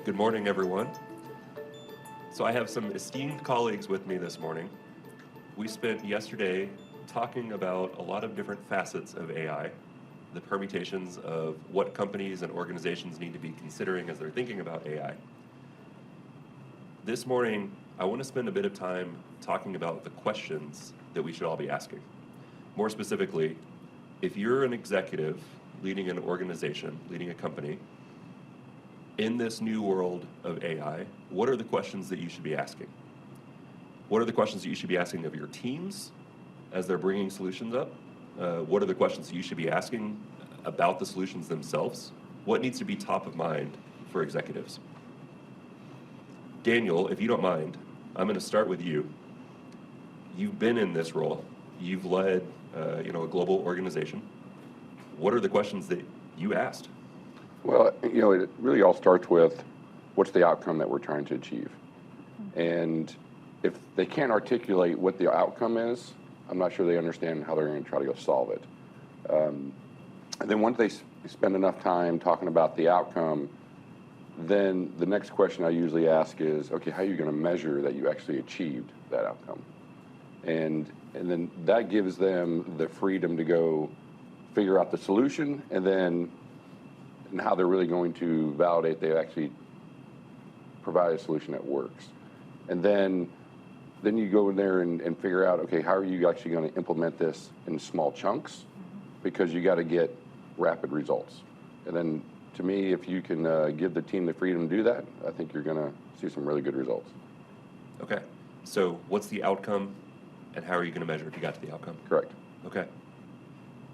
Good morning, everyone. So I have some esteemed colleagues with me this morning. We spent yesterday talking about a lot of different facets of AI, the permutations of what companies and organizations need to be considering as they're thinking about AI. This morning, I want to spend a bit of time talking about the questions that we should all be asking. More specifically, if you're an executive leading an organization, leading a company, in this new world of AI, what are the questions that you should be asking? What are the questions that you should be asking of your teams as they're bringing solutions up? What are the questions that you should be asking about the solutions themselves? What needs to be top of mind for executives? Daniel, if you don't mind, I'm going to start with you. You've been in this role. You've led a global organization. What are the questions that you asked? Well, it really all starts with what's the outcome that we're trying to achieve. And if they can't articulate what the outcome is, I'm not sure they understand how they're going to try to go solve it. And then once they spend enough time talking about the outcome, then the next question I usually ask is, okay, how are you going to measure that you actually achieved that outcome? And then that gives them the freedom to go figure out the solution and how they're really going to validate they actually provide a solution that works. And then you go in there and figure out, okay, how are you actually going to implement this in small chunks? Because you got to get rapid results. And then to me, if you can give the team the freedom to do that, I think you're going to see some really good results. Okay, so what's the outcome and how are you going to measure if you got to the outcome? Correct. Okay.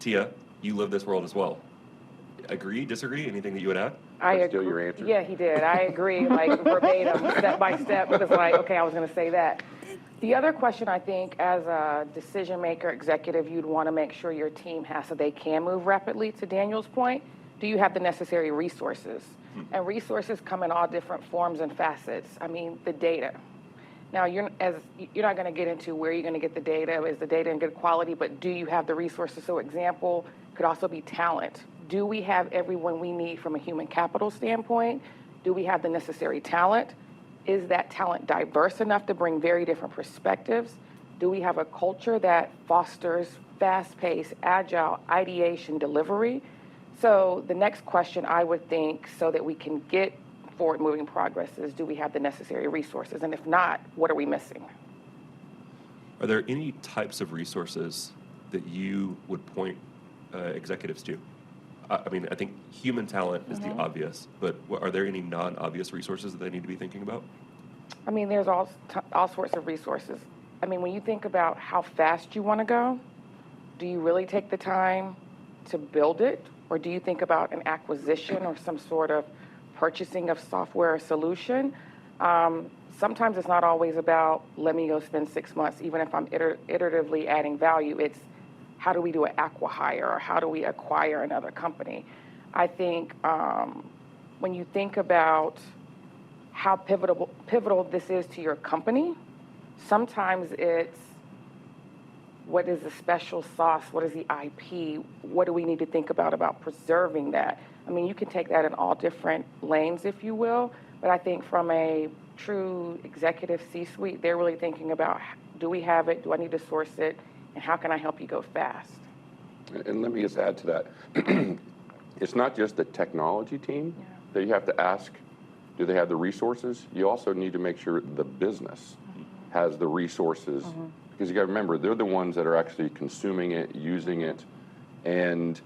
Tia, you live this world as well. Agree, disagree, anything that you would add? I agree. Still your answer? Yeah, he did. I agree, like verbatim, step by step. It was like, okay, I was going to say that. The other question, I think, as a decision maker, executive, you'd want to make sure your team has so they can move rapidly. To Daniel's point, do you have the necessary resources? And resources come in all different forms and facets. I mean, the data. Now, you're not going to get into where you're going to get the data. Is the data in good quality? But do you have the resources? So example could also be talent. Do we have everyone we need from a human capital standpoint? Do we have the necessary talent? Is that talent diverse enough to bring very different perspectives? Do we have a culture that fosters fast-paced, agile ideation delivery? So the next question I would think, so that we can get forward-moving progress, is do we have the necessary resources? And if not, what are we missing? Are there any types of resources that you would point executives to? I mean, I think human talent is the obvious, but are there any non-obvious resources that they need to be thinking about? I mean, there's all sorts of resources. I mean, when you think about how fast you want to go, do you really take the time to build it? Or do you think about an acquisition or some sort of purchasing of software or solution? Sometimes it's not always about, let me go spend 6 months, even if I'm iteratively adding value. It's how do we do an acqui-hire, or how do we acquire another company? I think when you think about how pivotal this is to your company, sometimes it's what is the special sauce, what is the IP, what do we need to think about preserving that? I mean, you can take that in all different lanes, if you will, but I think from a true executive C-suite, they're really thinking about, do we have it, do I need to source it, and how can I help you go fast? And let me just add to that. It's not just the technology team that you have to ask, do they have the resources? You also need to make sure the business has the resources, because you got to remember, they're the ones that are actually consuming it, using it. And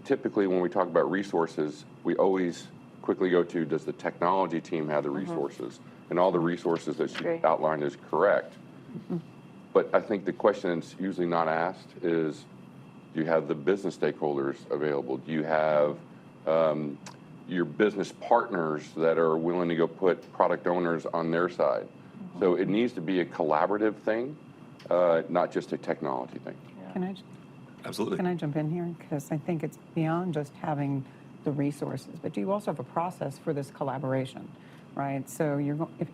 typically when we talk about resources, we always quickly go to, does the technology team have the resources? And all the resources that she outlined is correct. But I think the question that's usually not asked is, do you have the business stakeholders available? Do you have your business partners that are willing to go put product owners on their side? So it needs to be a collaborative thing, not just a technology thing. Absolutely. Can I jump in here? Because I think it's beyond just having the resources, but do you also have a process for this collaboration? Right, so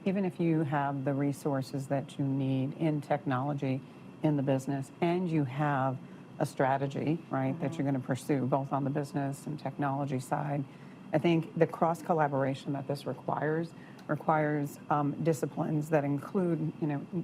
even if you have the resources that you need in technology in the business, and you have a strategy, right, that you're going to pursue both on the business and technology side, I think the cross collaboration that this requires disciplines that include,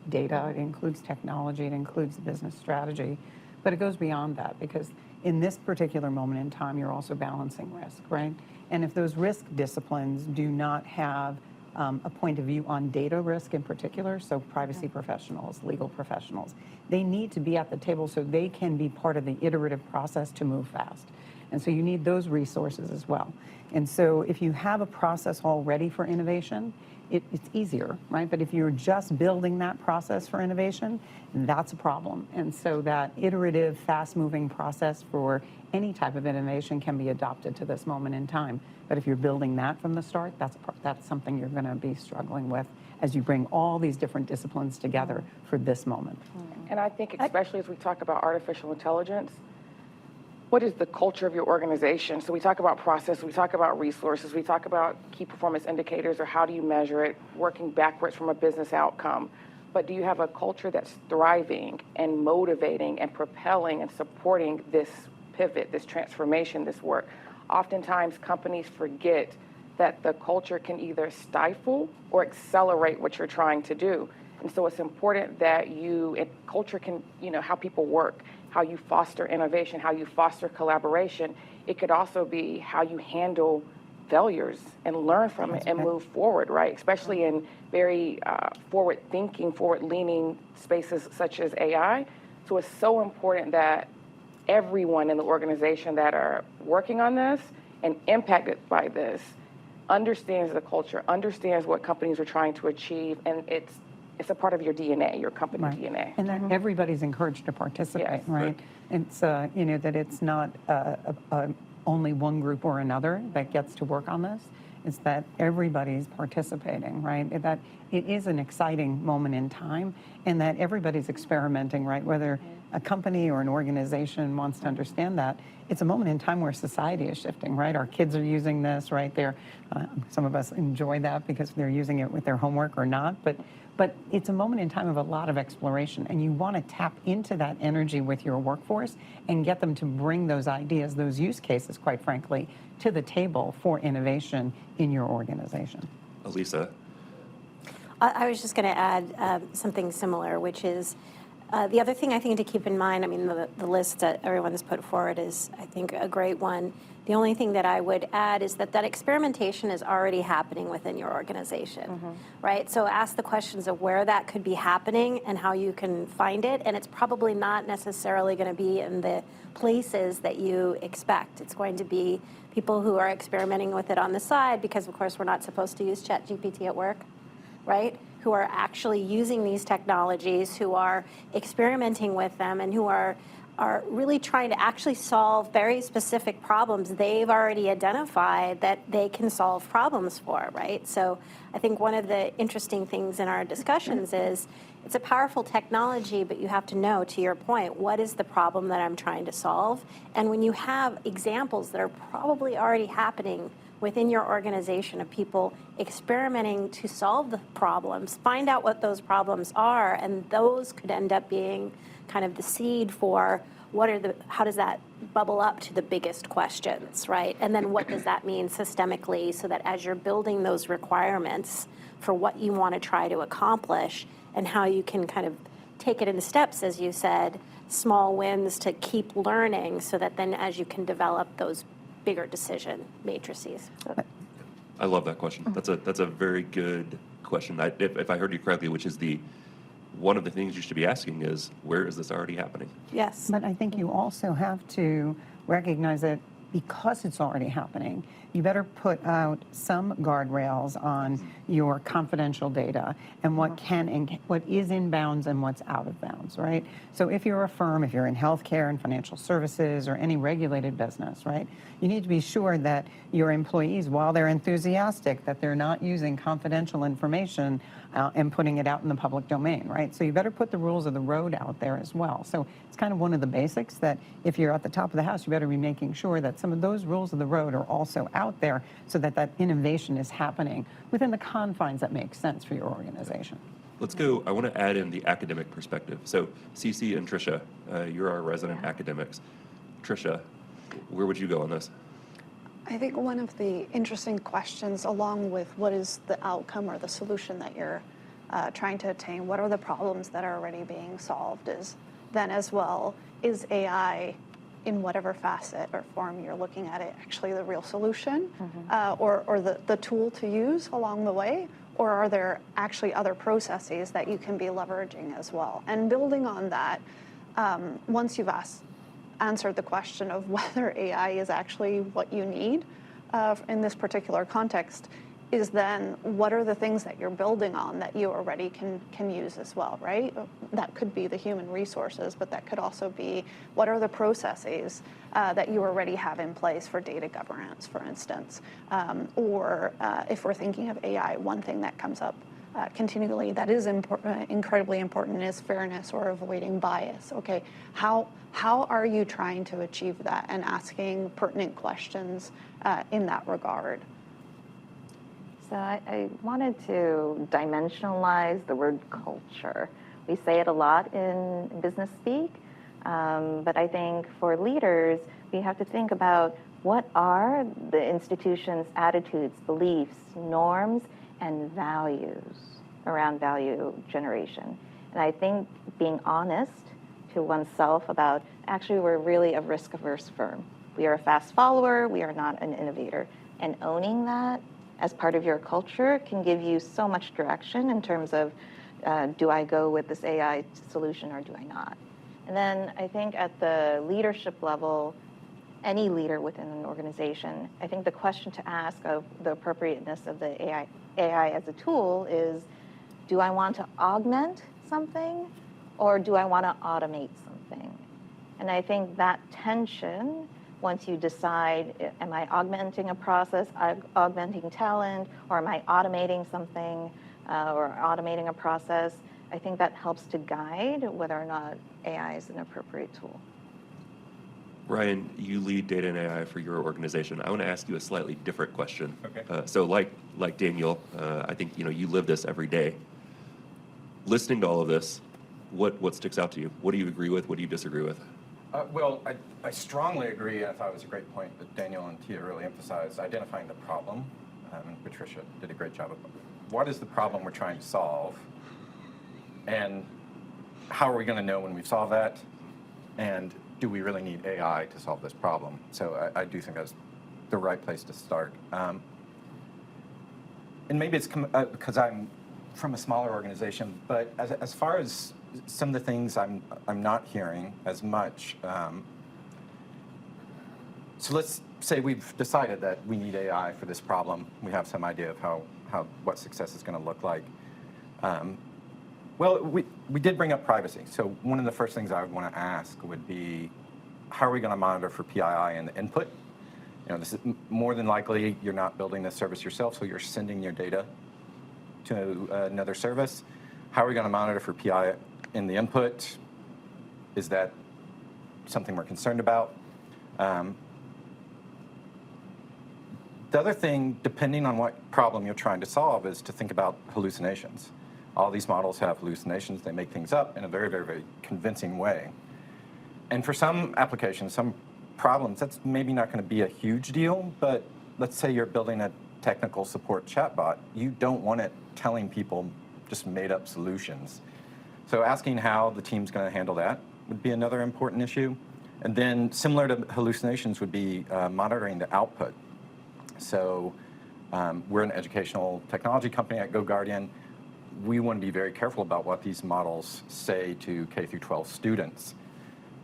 data, it includes technology, it includes business strategy, but it goes beyond that because in this particular moment in time, you're also balancing risk, right? And if those risk disciplines do not have a point of view on data risk in particular, so privacy professionals, legal professionals, they need to be at the table so they can be part of the iterative process to move fast. And so you need those resources as well. And so if you have a process all ready for innovation, it's easier, right? But if you're just building that process for innovation, that's a problem. And so that iterative, fast-moving process for any type of innovation can be adopted to this moment in time. But if you're building that from the start, that's something you're going to be struggling with as you bring all these different disciplines together for this moment. And I think especially as we talk about artificial intelligence, what is the culture of your organization? So we talk about process, we talk about resources, we talk about key performance indicators or how do you measure it, working backwards from a business outcome. But do you have a culture that's thriving and motivating and propelling and supporting this pivot, this transformation, this work? Oftentimes companies forget that the culture can either stifle or accelerate what you're trying to do. And so it's important that culture can, how people work, how you foster innovation, how you foster collaboration. It could also be how you handle failures and learn from it and move forward, right? Especially in very forward-thinking, forward-leaning spaces such as AI. So it's so important that everyone in the organization that are working on this and impacted by this understands the culture, understands what companies are trying to achieve, and it's a part of your DNA, your company DNA. And that everybody's encouraged to participate, Yes. right? It's, that it's not only one group or another that gets to work on this. It's that everybody's participating, right? That it is an exciting moment in time and that everybody's experimenting, right? Whether a company or an organization wants to understand that, it's a moment in time where society is shifting, right? Our kids are using this, right? Some of us enjoy that because they're using it with their homework or not, but it's a moment in time of a lot of exploration, and you want to tap into that energy with your workforce and get them to bring those ideas, those use cases, quite frankly, to the table for innovation in your organization. Elisa? I was just going to add something similar, which is the other thing I think to keep in mind. I mean, the list that everyone has put forward is, I think, a great one. The only thing that I would add is that experimentation is already happening within your organization, right? So ask the questions of where that could be happening and how you can find it. And it's probably not necessarily going to be in the places that you expect. It's going to be people who are experimenting with it on the side because, of course, we're not supposed to use ChatGPT at work, right? Who are actually using these technologies, who are experimenting with them, and who are really trying to actually solve very specific problems they've already identified that they can solve problems for, right? So I think one of the interesting things in our discussions is it's a powerful technology, but you have to know, to your point, what is the problem that I'm trying to solve? And when you have examples that are probably already happening within your organization of people experimenting to solve the problems, find out what those problems are, and those could end up being kind of the seed for how does that bubble up to the biggest questions, right? And then what does that mean systemically so that as you're building those requirements for what you want to try to accomplish and how you can kind of take it in steps, as you said, small wins to keep learning so that then as you can develop those bigger decision matrices. I love that question. That's a very good question. If I heard you correctly, which is one of the things you should be asking is, where is this already happening? Yes. But I think you also have to recognize that because it's already happening, you better put out some guardrails on your confidential data and what is in bounds and what's out of bounds, right? So if you're a firm, if you're in healthcare and financial services or any regulated business, right, you need to be sure that your employees, while they're enthusiastic, that they're not using confidential information and putting it out in the public domain, right? So you better put the rules of the road out there as well. So it's kind of one of the basics that if you're at the top of the house, you better be making sure that some of those rules of the road are also out there so that innovation is happening within the confines that make sense for your organization. Let's go. I want to add in the academic perspective. So Cece and Tricia, you're our resident academics. Tricia, where would you go on this? I think one of the interesting questions, along with what is the outcome or the solution that you're trying to attain, what are the problems that are already being solved, is then as well, is AI in whatever facet or form you're looking at it actually the real solution, or the tool to use along the way, or are there actually other processes that you can be leveraging as well? And building on that, once you've answered the question of whether AI is actually what you need in this particular context, is then what are the things that you're building on that you already can use as well, right? That could be the human resources, but that could also be what are the processes that you already have in place for data governance, for instance. Or if we're thinking of AI, one thing that comes up continually that is incredibly important is fairness or avoiding bias. Okay, how are you trying to achieve that, and asking pertinent questions in that regard? So I wanted to dimensionalize the word culture. We say it a lot in business speak, but I think for leaders, we have to think about what are the institution's attitudes, beliefs, norms, and values around value generation. And I think being honest to oneself about, actually, we're really a risk-averse firm. We are a fast follower, we are not an innovator. And owning that as part of your culture can give you so much direction in terms of, do I go with this AI solution or do I not? And then I think at the leadership level, any leader within an organization, I think the question to ask of the appropriateness of the AI as a tool is, do I want to augment something or do I want to automate something? And I think that tension, once you decide, am I augmenting a process, augmenting talent, or am I automating something or automating a process, I think that helps to guide whether or not AI is an appropriate tool. Ryan, you lead data and AI for your organization. I want to ask you a slightly different question. Okay. So like Daniel, I think you live this every day. Listening to all of this, what sticks out to you? What do you agree with? What do you disagree with? Well, I strongly agree, and I thought it was a great point that Daniel and Tia really emphasized, identifying the problem. Patricia did a great job of what is the problem we're trying to solve, and how are we going to know when we've solved that, and do we really need AI to solve this problem? So I do think that's the right place to start. And maybe it's because I'm from a smaller organization, but as far as some of the things I'm not hearing as much. So let's say we've decided that we need AI for this problem. We have some idea of what success is going to look like. Well, we did bring up privacy. So one of the first things I would want to ask would be, how are we going to monitor for PII in the input? This is more than likely you're not building this service yourself, so you're sending your data to another service. How are we going to monitor for PII in the input? Is that something we're concerned about? The other thing, depending on what problem you're trying to solve, is to think about hallucinations. All these models have hallucinations. They make things up in a very, very, very convincing way. And for some applications, some problems, that's maybe not going to be a huge deal, but let's say you're building a technical support chatbot. You don't want it telling people just made up solutions. So asking how the team's going to handle that would be another important issue. And then similar to hallucinations would be monitoring the output. So we're an educational technology company at GoGuardian. We want to be very careful about what these models say to K through 12 students.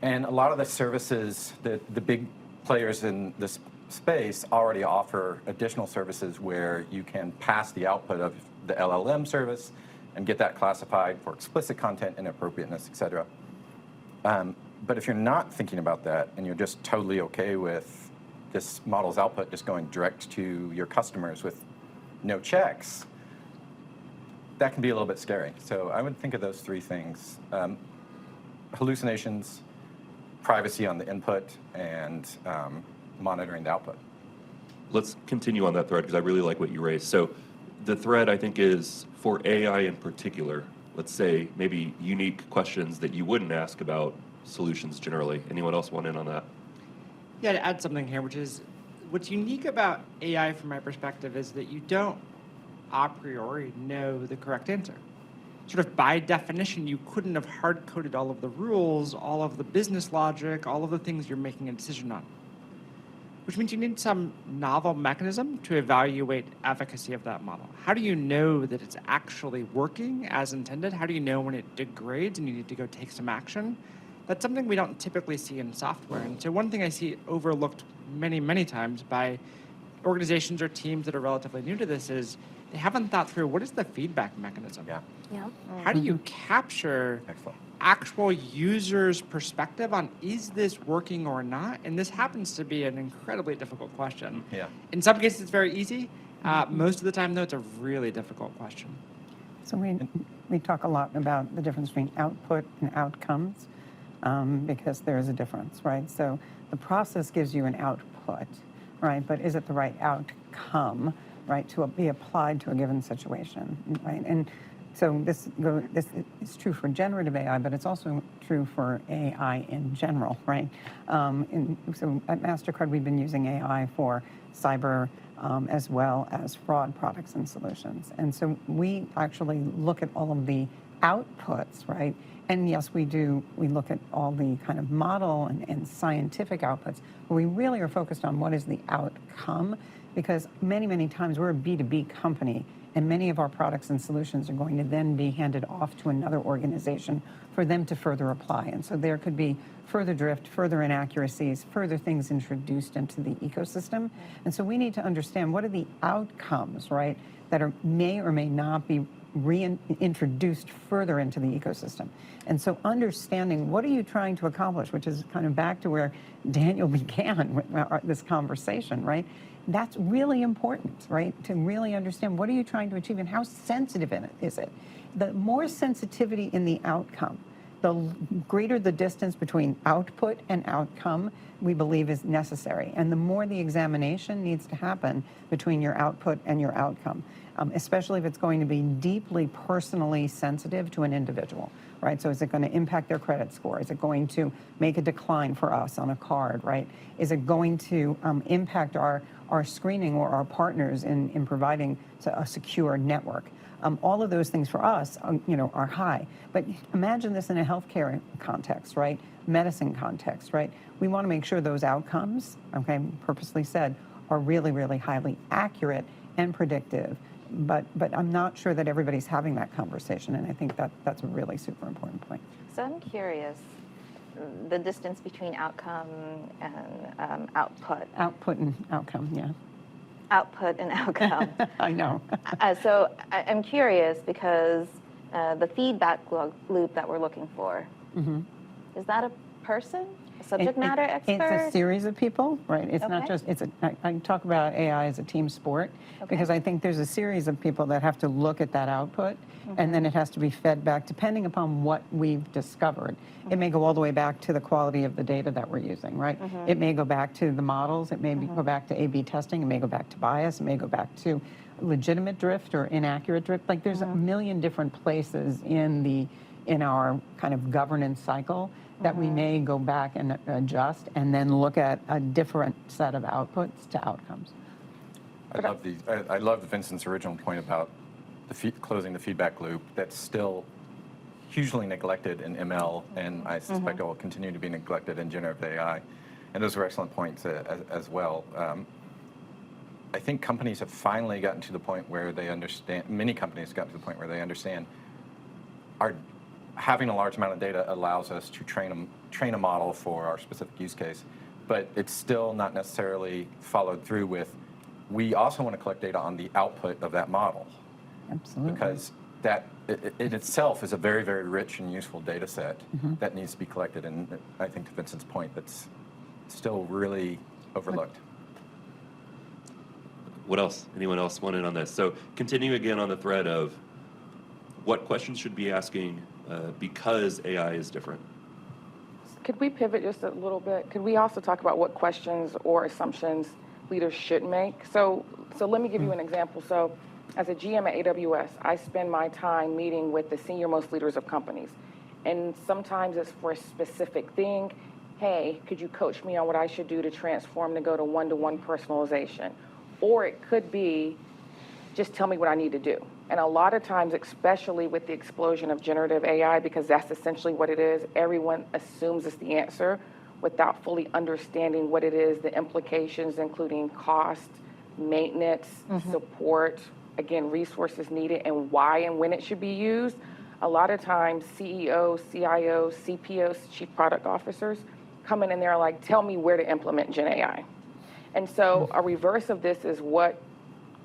And a lot of the services, the big players in this space already offer additional services where you can pass the output of the LLM service and get that classified for explicit content, inappropriateness, et cetera. But if you're not thinking about that and you're just totally okay with this model's output just going direct to your customers with no checks, that can be a little bit scary. So I would think of those three things: hallucinations, privacy on the input, and monitoring the output. Let's continue on that thread because I really like what you raised. So the thread, I think, is for AI in particular, let's say maybe unique questions that you wouldn't ask about solutions generally. Anyone else want in on that? Yeah, to add something here, which is what's unique about AI from my perspective is that you don't a priori know the correct answer. Sort of by definition, you couldn't have hard-coded all of the rules, all of the business logic, all of the things you're making a decision on. Which means you need some novel mechanism to evaluate efficacy of that model. How do you know that it's actually working as intended? How do you know when it degrades and you need to go take some action? That's something we don't typically see in software. And so one thing I see overlooked many, many times by organizations or teams that are relatively new to this is they haven't thought through what is the feedback mechanism? Yeah. Yeah. How do you capture Excellent. actual users' perspective on is this working or not? And this happens to be an incredibly difficult question. Yeah. In some cases, it's very easy. Most of the time, though, it's a really difficult question. So we talk a lot about the difference between output and outcomes because there is a difference, right? So the process gives you an output, right? But is it the right outcome, right, to be applied to a given situation, right? And so this is true for generative AI, but it's also true for AI in general, right? So at MasterCard, we've been using AI for cyber as well as fraud products and solutions. And so we actually look at all of the outputs, right? And yes, we look at all the kind of model and scientific outputs, but we really are focused on what is the outcome, because many, many times we're a B2B company, and many of our products and solutions are going to then be handed off to another organization for them to further apply. And so there could be further drift, further inaccuracies, further things introduced into the ecosystem. And so we need to understand what are the outcomes, right, that may or may not be reintroduced further into the ecosystem. And so understanding what are you trying to accomplish, which is kind of back to where Daniel began with this conversation, right? That's really important, right? To really understand what are you trying to achieve and how sensitive is it. The more sensitivity in the outcome, the greater the distance between output and outcome we believe is necessary. And the more the examination needs to happen between your output and your outcome, especially if it's going to be deeply personally sensitive to an individual, right? So is it going to impact their credit score? Is it going to make a decline for us on a card, right? Is it going to impact our screening or our partners in providing a secure network? All of those things for us, are high. But imagine this in a healthcare context, right? Medicine context, right? We want to make sure those outcomes, okay, purposely said, are really, really highly accurate and predictive. But I'm not sure that everybody's having that conversation, and I think that's a really super important point. So I'm curious, the distance between outcome and output. Output and outcome, yeah. Output and outcome. I know. So I'm curious because the feedback loop that we're looking for, is that a person? A subject matter expert? It's a series of people, right? It's not Okay. just, I talk about AI as a team sport because I think there's a series of people that have to look at that output and then it has to be fed back depending upon what we've discovered. It may go all the way back to the quality of the data that we're using, right? It may go back to the models. It may go back to A/B testing. It may go back to bias. It may go back to legitimate drift or inaccurate drift. Like there's a million different places in our kind of governance cycle that we may go back and adjust and then look at a different set of outputs to outcomes. I love Vincent's original point about closing the feedback loop. That's still hugely neglected in ML, and I suspect it will continue to be neglected in generative AI. And those are excellent points as well. I think companies have finally gotten to the point where they understand, many companies have gotten to the point where they understand having a large amount of data allows us to train a model for our specific use case, but it's still not necessarily followed through with, we also want to collect data on the output of that model. Absolutely. Because that in itself is a very, very rich and useful data set that needs to be collected. And I think to Vincent's point, that's still really overlooked. What else? Anyone else want in on this? So continue again on the thread of what questions should be asking because AI is different. Could we pivot just a little bit? Could we also talk about what questions or assumptions leaders should make? So let me give you an example. So as a GM at AWS, I spend my time meeting with the senior most leaders of companies. And sometimes it's for a specific thing, hey, could you coach me on what I should do to transform to go to one-to-one personalization? Or it could be, just tell me what I need to do. And a lot of times, especially with the explosion of generative AI, because that's essentially what it is, everyone assumes it's the answer without fully understanding what it is, the implications, including cost, maintenance, support, again, resources needed, and why and when it should be used. A lot of times, CEOs, CIOs, CPOs, chief product officers, come in and they're like, tell me where to implement Gen AI. And so a reverse of this is what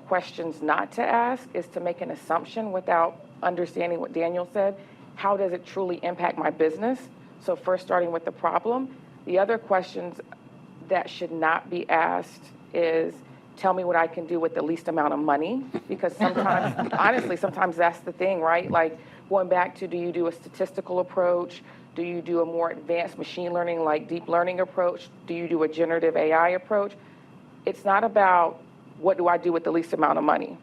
questions not to ask is to make an assumption without understanding what Daniel said. How does it truly impact my business? So first starting with the problem. The other questions that should not be asked is, tell me what I can do with the least amount of money. Because sometimes, honestly, sometimes that's the thing, right? Like going back to, do you do a statistical approach? Do you do a more advanced machine learning, like deep learning approach? Do you do a generative AI approach? It's not about what do I do with the least amount of money?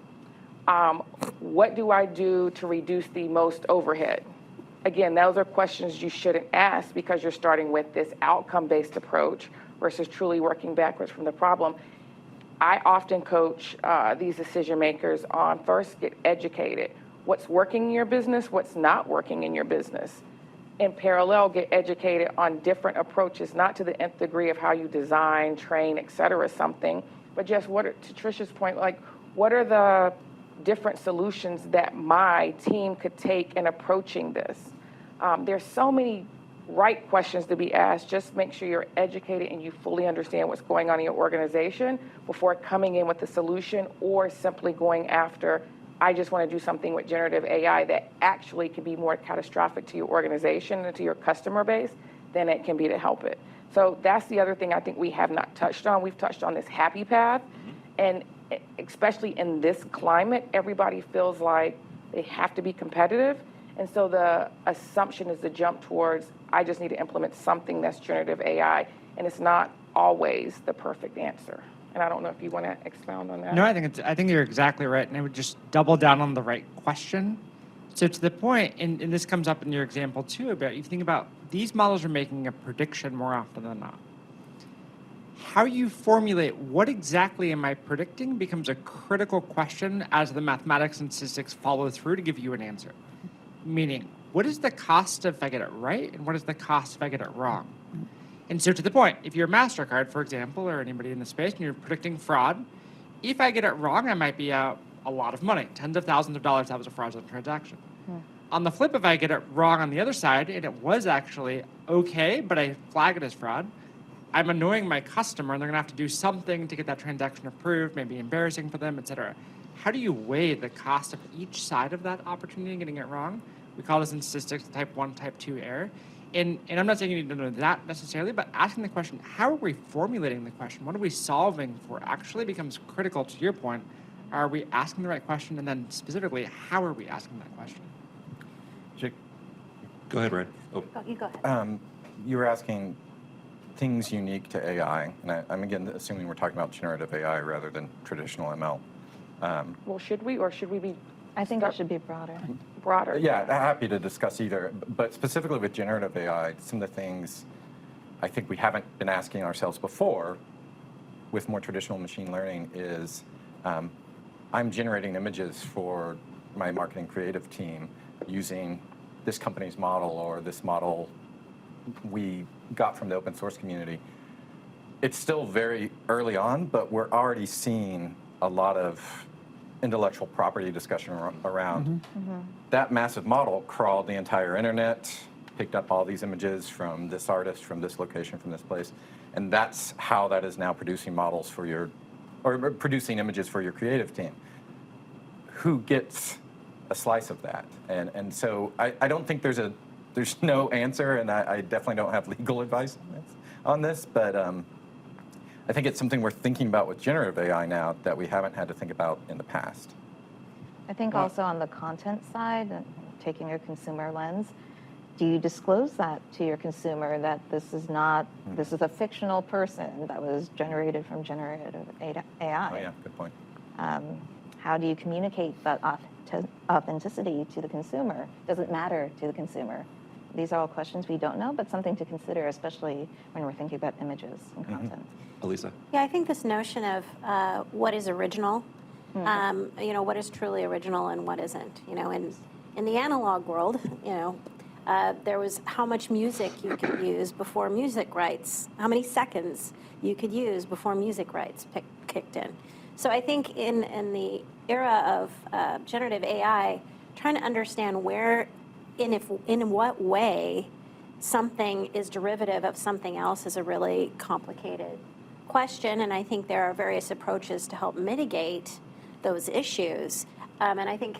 What do I do to reduce the most overhead? Again, those are questions you shouldn't ask because you're starting with this outcome-based approach versus truly working backwards from the problem. I often coach these decision makers on first get educated. What's working in your business, what's not working in your business. In parallel, get educated on different approaches, not to the nth degree of how you design, train, et cetera, something, but just what are, to Tricia's point, like what are the different solutions that my team could take in approaching this? There's so many right questions to be asked. Just make sure you're educated and you fully understand what's going on in your organization before coming in with a solution or simply going after, I just want to do something with generative AI that actually can be more catastrophic to your organization and to your customer base than it can be to help it. So that's the other thing I think we have not touched on. We've touched on this happy path, and especially in this climate, everybody feels like they have to be competitive. And so the assumption is to jump towards, I just need to implement something that's generative AI, and it's not always the perfect answer. And I don't know if you want to expound on that. No, I think you're exactly right, and I would just double down on the right question. So to the point, and this comes up in your example too, about you think about these models are making a prediction more often than not. How you formulate what exactly am I predicting becomes a critical question as the mathematics and statistics follow through to give you an answer. Meaning, what is the cost if I get it right, and what is the cost if I get it wrong? And so to the point, if you're MasterCard, for example, or anybody in the space, and you're predicting fraud, if I get it wrong, I might be out a lot of money, tens of thousands of dollars. That was a fraudulent transaction. On the flip, if I get it wrong on the other side, and it was actually okay, but I flag it as fraud, I'm annoying my customer, and they're going to have to do something to get that transaction approved, maybe embarrassing for them, et cetera. How do you weigh the cost of each side of that opportunity and getting it wrong? We call this in statistics type 1, type 2 error. And I'm not saying you need to know that necessarily, but asking the question, how are we formulating the question? What are we solving for actually becomes critical to your point. Are we asking the right question? And then specifically, how are we asking that question? Jake, Go ahead, Ryan. Oh, You go ahead. you were asking things unique to AI, and I'm again assuming we're talking about generative AI rather than traditional ML. Well, should we, or should we be I think it should be broader. broader? Yeah, happy to discuss either, but specifically with generative AI, some of the things I think we haven't been asking ourselves before with more traditional machine learning is I'm generating images for my marketing creative team using this company's model or this model we got from the open source community. It's still very early on, but we're already seeing a lot of intellectual property discussion around. That massive model crawled the entire internet, picked up all these images from this artist, from this location, from this place, and that's how that is now producing models for your, or producing images for your creative team. Who gets a slice of that? And so I don't think there's no answer, and I definitely don't have legal advice on this, but I think it's something we're thinking about with generative AI now that we haven't had to think about in the past. I think also on the content side, taking your consumer lens, do you disclose that to your consumer that this is not, this is a fictional person that was generated from generative AI? Oh yeah, good point. How do you communicate that authenticity to the consumer? Does it matter to the consumer? these are all questions we don't know, but something to consider, especially when we're thinking about images and content. Elisa? Yeah, I think this notion of what is original, what is truly original and what isn't. In the analog world, there was how much music you could use before music rights, how many seconds you could use before music rights kicked in. So I think in the era of generative AI, trying to understand where, in what way something is derivative of something else is a really complicated question, and I think there are various approaches to help mitigate those issues. And I think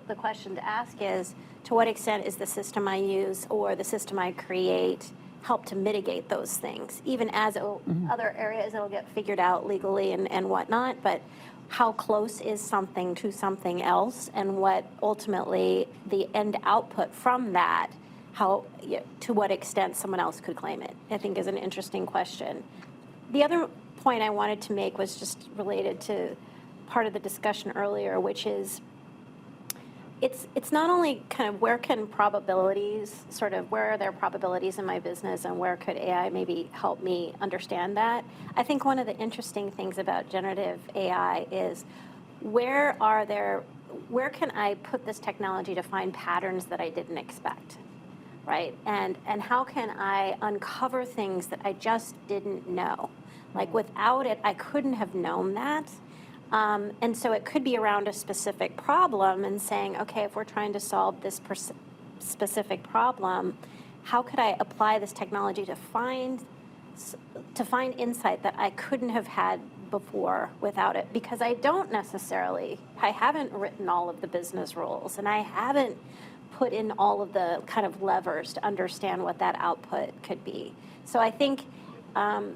the question to ask is, to what extent is the system I use or the system I create help to mitigate those things? Even as other areas, it'll get figured out legally and whatnot, but how close is something to something else, and what ultimately the end output from that, to what extent someone else could claim it, I think is an interesting question. The other point I wanted to make was just related to part of the discussion earlier, which is it's not only kind of where are there probabilities in my business, and where could AI maybe help me understand that. I think one of the interesting things about generative AI is where can I put this technology to find patterns that I didn't expect, right? And how can I uncover things that I just didn't know? Like without it, I couldn't have known that. And so it could be around a specific problem and saying, okay, if we're trying to solve this specific problem, how could I apply this technology to find insight that I couldn't have had before without it? Because I haven't written all of the business rules, and I haven't put in all of the kind of levers to understand what that output could be. So I think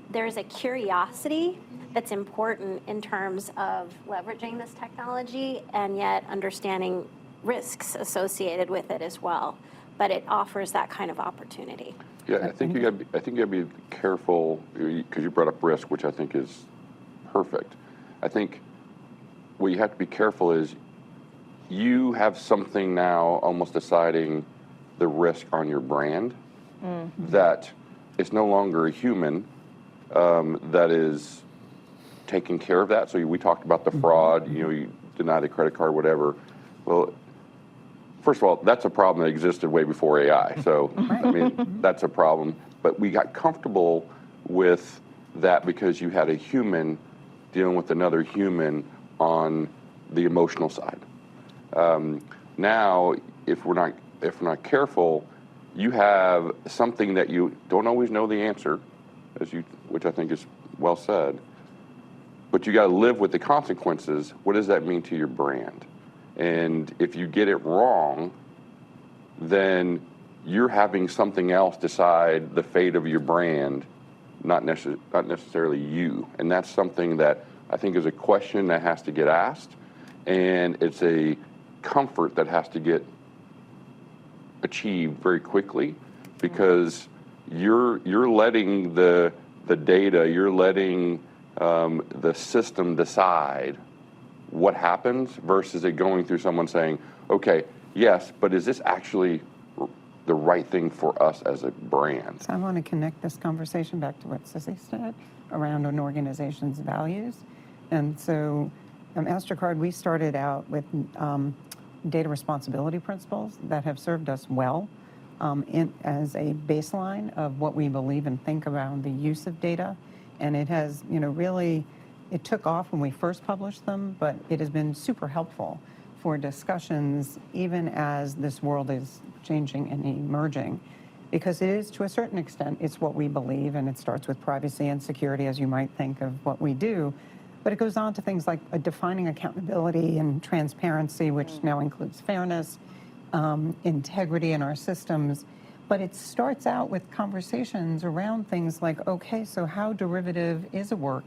there's a curiosity that's important in terms of leveraging this technology, and yet understanding risks associated with it as well. But it offers that kind of opportunity. Yeah, I think you gotta be careful, because you brought up risk, which I think is perfect. I think what you have to be careful is you have something now almost deciding the risk on your brand, that it's no longer a human that is taking care of that. So we talked about the fraud, you deny the credit card, whatever. Well, first of all, that's a problem that existed way before AI. So, I mean, that's a problem. But we got comfortable with that because you had a human dealing with another human on the emotional side. Now, if we're not careful, you have something that you don't always know the answer, which I think is well said, but you got to live with the consequences. What does that mean to your brand? And if you get it wrong, then you're having something else decide the fate of your brand, not necessarily you. And that's something that I think is a question that has to get asked, and it's a comfort that has to get achieved very quickly, because you're letting the data, you're letting the system decide what happens, versus it going through someone saying, okay, yes, but is this actually the right thing for us as a brand? So I want to connect this conversation back to what Sissy said around an organization's values. And so at MasterCard, we started out with data responsibility principles that have served us well as a baseline of what we believe and think around the use of data. And it has, really, it took off when we first published them, but it has been super helpful for discussions even as this world is changing and emerging. Because it is, to a certain extent, it's what we believe, and it starts with privacy and security, as you might think of what we do. But it goes on to things like defining accountability and transparency, which now includes fairness, integrity in our systems. But it starts out with conversations around things like, okay, so how derivative is a work,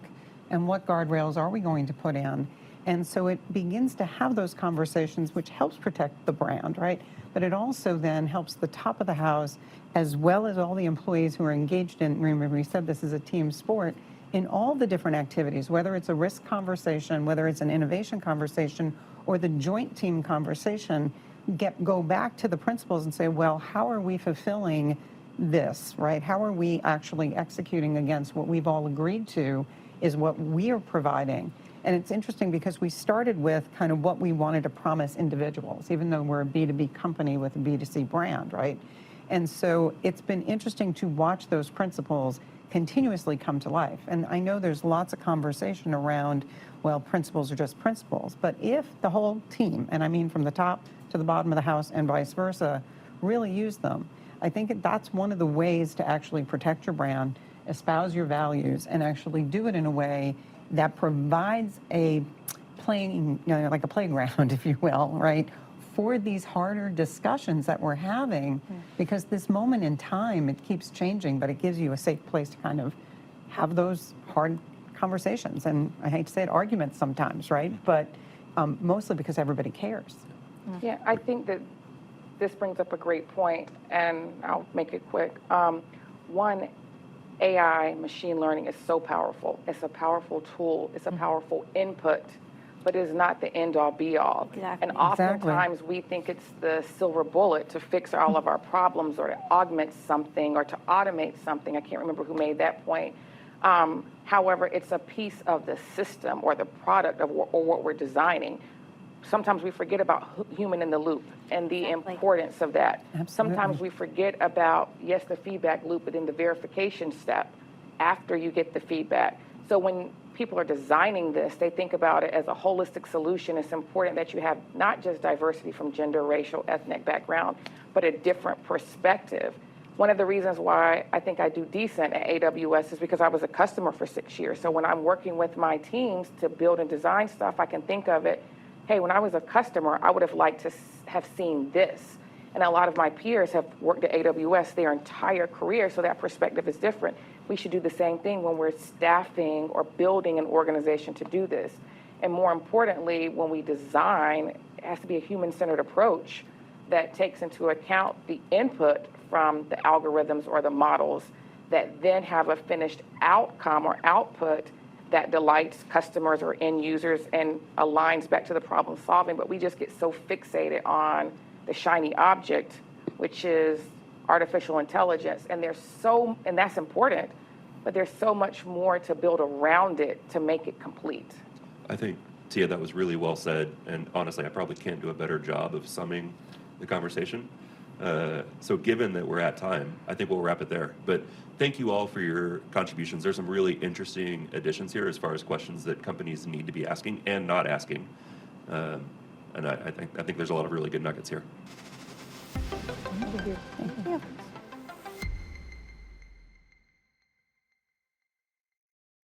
and what guardrails are we going to put in? And so it begins to have those conversations, which helps protect the brand, right? But it also then helps the top of the house, as well as all the employees who are engaged in, remember we said this is a team sport, in all the different activities, whether it's a risk conversation, whether it's an innovation conversation, or the joint team conversation, go back to the principles and say, well, how are we fulfilling this, right? How are we actually executing against what we've all agreed to is what we are providing? And it's interesting because we started with kind of what we wanted to promise individuals, even though we're a B2B company with a B2C brand, right? And so it's been interesting to watch those principles continuously come to life. And I know there's lots of conversation around, well, principles are just principles. But if the whole team, and I mean from the top to the bottom of the house and vice versa, really use them, I think that's one of the ways to actually protect your brand, espouse your values, and actually do it in a way that provides a playing, like a playground, if you will, right, for these harder discussions that we're having, because this moment in time, it keeps changing, but it gives you a safe place to kind of have those hard conversations. And I hate to say it, arguments sometimes, right? But mostly because everybody cares. Yeah, I think that this brings up a great point, and I'll make it quick. One, AI, machine learning is so powerful. It's a powerful tool. It's a powerful input, but it is not the end-all, be-all. Exactly. And oftentimes we think it's the silver bullet to fix all of our problems or to augment something or to automate something. I can't remember who made that point. However, it's a piece of the system or the product of or what we're designing. Sometimes we forget about human in the loop and the importance of that. Absolutely. Sometimes we forget about, yes, the feedback loop, but then the verification step after you get the feedback. So when people are designing this, they think about it as a holistic solution. It's important that you have not just diversity from gender, racial, ethnic background, but a different perspective. One of the reasons why I think I do decent at AWS is because I was a customer for 6 years. So when I'm working with my teams to build and design stuff, I can think of it, hey, when I was a customer, I would have liked to have seen this. And a lot of my peers have worked at AWS their entire career, so that perspective is different. We should do the same thing when we're staffing or building an organization to do this. And more importantly, when we design, it has to be a human-centered approach that takes into account the input from the algorithms or the models that then have a finished outcome or output that delights customers or end users and aligns back to the problem solving. But we just get so fixated on the shiny object, which is artificial intelligence. And and that's important, but there's so much more to build around it to make it complete. I think, Tia, that was really well said. And honestly, I probably can't do a better job of summing the conversation. So given that we're at time, I think we'll wrap it there. But thank you all for your contributions. There's some really interesting additions here as far as questions that companies need to be asking and not asking. And I think there's a lot of really good nuggets here. Thank you.